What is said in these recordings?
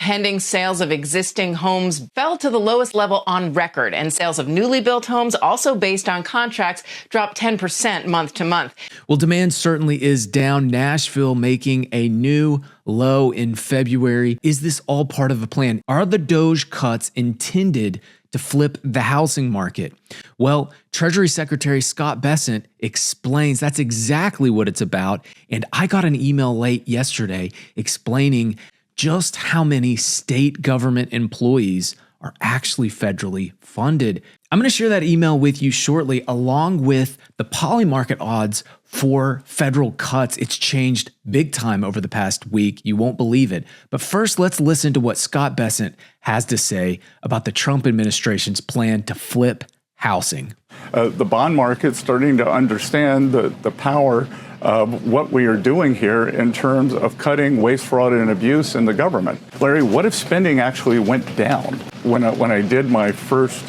pending sales of existing homes fell to the lowest level on record, and sales of newly built homes, also based on contracts, dropped 10% month to month. Well, demand certainly is down. Nashville making a new low in February. Is this all part of a plan? Are the DOGE cuts intended to flip the housing market? Well, Treasury Secretary Scott Bessent explains that's exactly what it's about. And I got an email late yesterday explaining just how many state government employees are actually federally funded. I'm going to share that email with you shortly, along with the polymarket odds for federal cuts. It's changed big time over the past week. You won't believe it. But first, let's listen to what Scott Bessent has to say about the Trump administration's plan to flip housing. The bond market's starting to understand the power of what we are doing here in terms of cutting waste, fraud, and abuse in the government. Larry, what if spending actually went down? When I did my first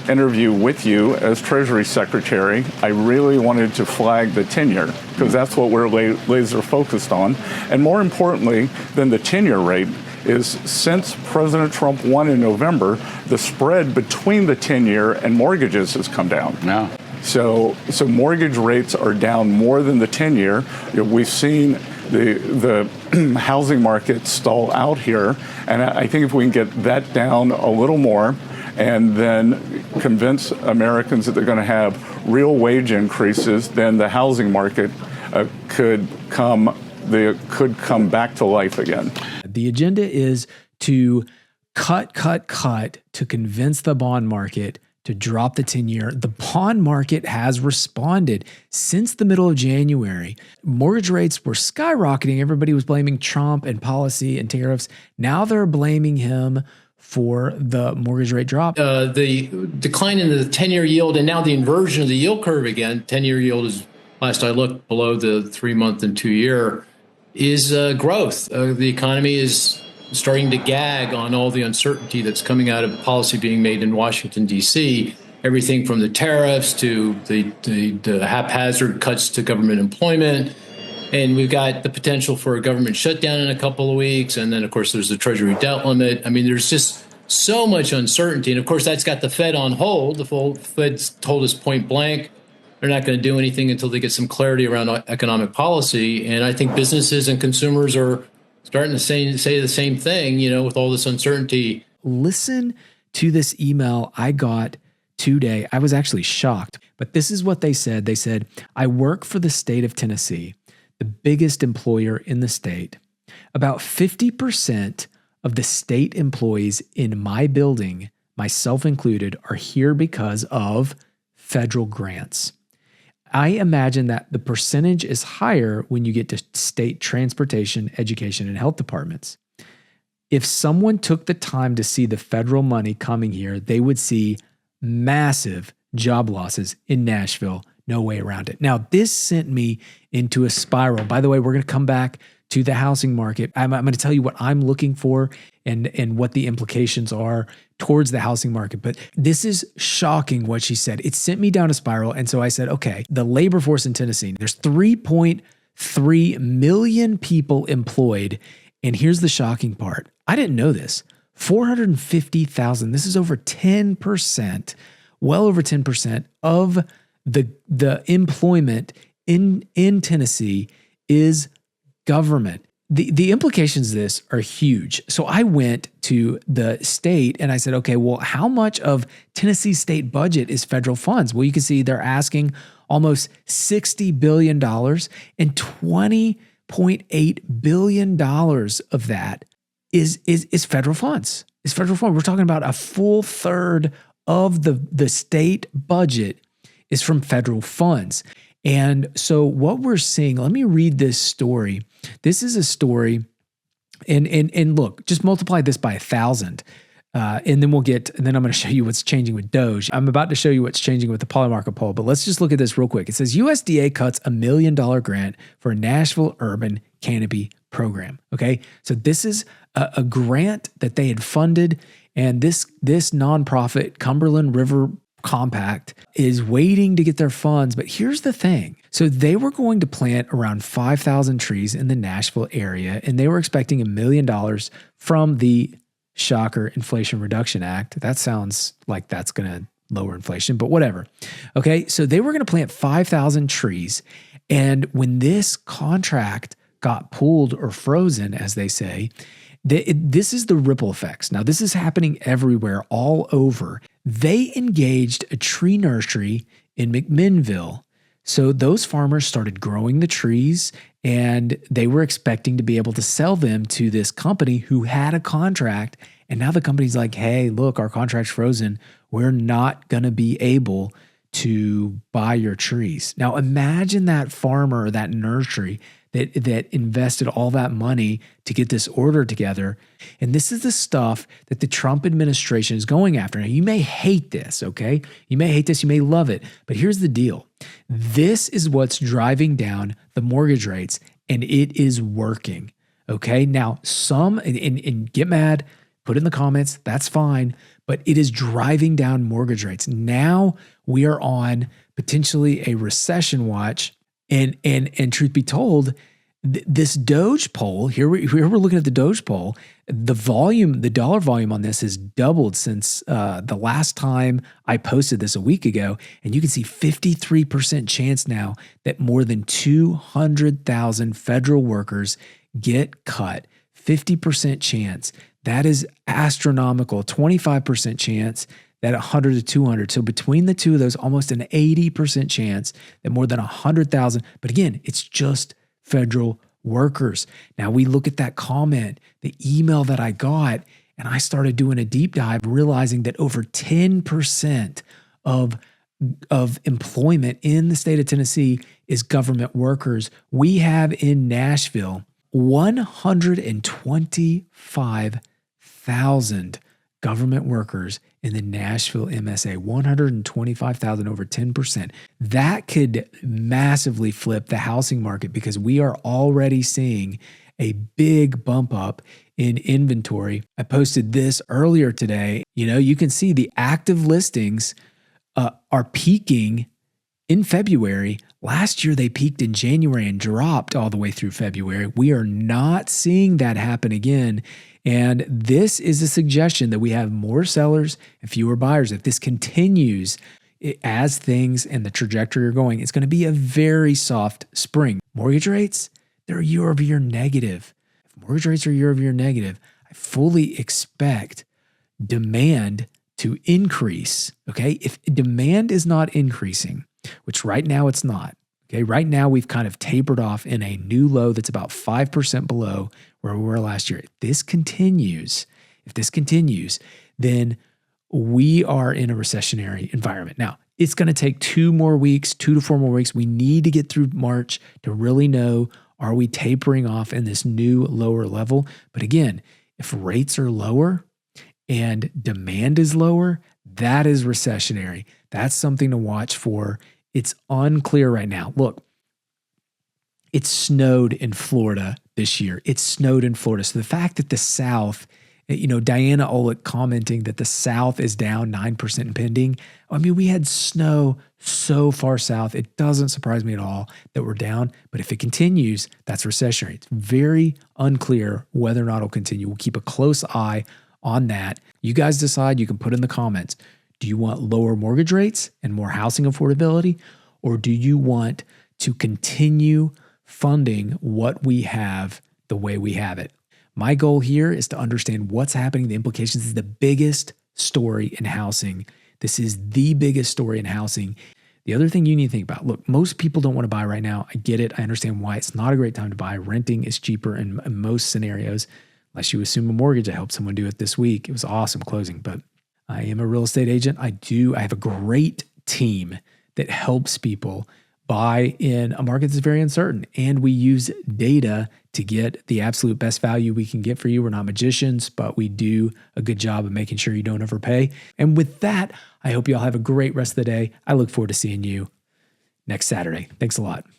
interview with you as Treasury Secretary, I really wanted to flag the 10-year because that's what we're laser focused on. And more importantly than the 10-year rate is since President Trump won in November, the spread between the 10-year and mortgages has come down. Yeah. So mortgage rates are down more than the 10-year. We've seen the housing market stall out here, and I think if we can get that down a little more and then convince Americans that they're going to have real wage increases, then the housing market could come back to life again. The agenda is to cut to convince the bond market to drop the 10-year. The bond market has responded since the middle of January. Mortgage rates were skyrocketing. Everybody was blaming Trump and policy and tariffs. Now they're blaming him for the mortgage rate drop. The decline in the 10-year yield and now the inversion of the yield curve again. 10-year yield is, last I looked, below the 3-month and 2-year, is growth. The economy is starting to gag on all the uncertainty that's coming out of policy being made in Washington, D.C., everything from the tariffs to the haphazard cuts to government employment. And we've got the potential for a government shutdown in a couple of weeks. And then, of course, there's the Treasury debt limit. I mean, there's just so much uncertainty. And, of course, that's got the Fed on hold. The Fed's told us point blank they're not going to do anything until they get some clarity around economic policy. And I think businesses and consumers are starting to say the same thing, with all this uncertainty. Listen to this email I got today. I was actually shocked, but this is what they said. They said, I work for the state of Tennessee, the biggest employer in the state. About 50% of the state employees in my building, myself included, are here because of federal grants. I imagine that the percentage is higher when you get to state transportation, education, and health departments. If someone took the time to see the federal money coming here, they would see massive job losses in Nashville. No way around it. Now, this sent me into a spiral. By the way, we're going to come back to the housing market. I'm going to tell you what I'm looking for and what the implications are towards the housing market. But this is shocking what she said. It sent me down a spiral. And so I said, okay, the labor force in Tennessee, there's 3.3 million people employed. And here's the shocking part. I didn't know this. 450,000, this is over 10%, well over 10% of the employment in Tennessee is government. The implications of this are huge. So I went to the state and I said, okay, well, how much of Tennessee's state budget is federal funds? Well, you can see they're asking almost $60 billion, and $20.8 billion of that is federal funds. It's federal funds. We're talking about a full third of the state budget is from federal funds. And so what we're seeing, let me read this story. This is a story, and look, just multiply this by 1,000, and then I'm going to show you what's changing with DOGE. I'm about to show you what's changing with the polymarket poll, but let's just look at this real quick. It says USDA cuts $1 million grant for a Nashville urban canopy program. Okay, so this is a grant that they had funded, and this nonprofit, Cumberland River compact is waiting to get their funds. But here's the thing. So they were going to plant around 5,000 trees in the Nashville area, and they were expecting $1 million from the shocker Inflation Reduction Act. That sounds like that's going to lower inflation, but whatever. Okay, so they were going to plant 5,000 trees. And when this contract got pulled or frozen, as they say, this is the ripple effects. Now, this is happening everywhere, all over. They engaged a tree nursery in McMinnville. So those farmers started growing the trees, and they were expecting to be able to sell them to this company who had a contract. And now the company's like, hey, look, our contract's frozen. We're not going to be able to buy your trees. Now, imagine that farmer or that nursery that invested all that money to get this order together. And this is the stuff that the Trump administration is going after. Now, you may hate this, okay? You may hate this, you may love it, but here's the deal. This is what's driving down the mortgage rates, and it is working, okay? Now, and get mad, put in the comments, that's fine, but it is driving down mortgage rates. Now we are on potentially a recession watch. And truth be told, this DOGE poll, here we're looking at the DOGE poll, the dollar volume on this has doubled since the last time I posted this a week ago. And you can see 53% chance now that more than 200,000 federal workers get cut. 50% chance. That is astronomical. 25% chance that 100 to 200. So between the two of those, almost an 80% chance that more than 100,000, but again, it's just federal workers. Now we look at that comment, the email that I got, and I started doing a deep dive, realizing that over 10% of employment in the state of Tennessee is government workers. We have in Nashville 125,000 government workers in the Nashville MSA, 125,000, over 10%. That could massively flip the housing market because we are already seeing a big bump up in inventory. I posted this earlier today. You can see the active listings are peaking in February. Last year, they peaked in January and dropped all the way through February. We are not seeing that happen again. And this is a suggestion that we have more sellers and fewer buyers. If this continues as things and the trajectory are going, it's going to be a very soft spring. Mortgage rates, they're year-over-year negative. If mortgage rates are year-over-year negative, I fully expect demand to increase, okay? If demand is not increasing, which right now it's not, okay? Right now we've kind of tapered off in a new low that's about 5% below where we were last year. If this continues, then we are in a recessionary environment. Now, it's going to take 2 to 4 more weeks. We need to get through March to really know, are we tapering off in this new lower level? But again, if rates are lower and demand is lower, that is recessionary. That's something to watch for. It's unclear right now. Look, it snowed in Florida this year. It snowed in Florida. So the fact that the South, Diana Olick commenting that the South is down 9% in pending. I mean, we had snow so far south. It doesn't surprise me at all that we're down. But if it continues, that's recessionary. It's very unclear whether or not it'll continue. We'll keep a close eye on that. You guys decide. You can put in the comments. Do you want lower mortgage rates and more housing affordability? Or do you want to continue funding what we have the way we have it? My goal here is to understand what's happening, the implications. This is the biggest story in housing. This is the biggest story in housing. The other thing you need to think about, look, most people don't want to buy right now. I get it. I understand why it's not a great time to buy. Renting is cheaper in most scenarios, unless you assume a mortgage. I helped someone do it this week. It was awesome closing, but I am a real estate agent. I have a great team that helps people buy in a market that's very uncertain. And we use data to get the absolute best value we can get for you. We're not magicians, but we do a good job of making sure you don't overpay. And with that, I hope you all have a great rest of the day. I look forward to seeing you next Saturday. Thanks a lot.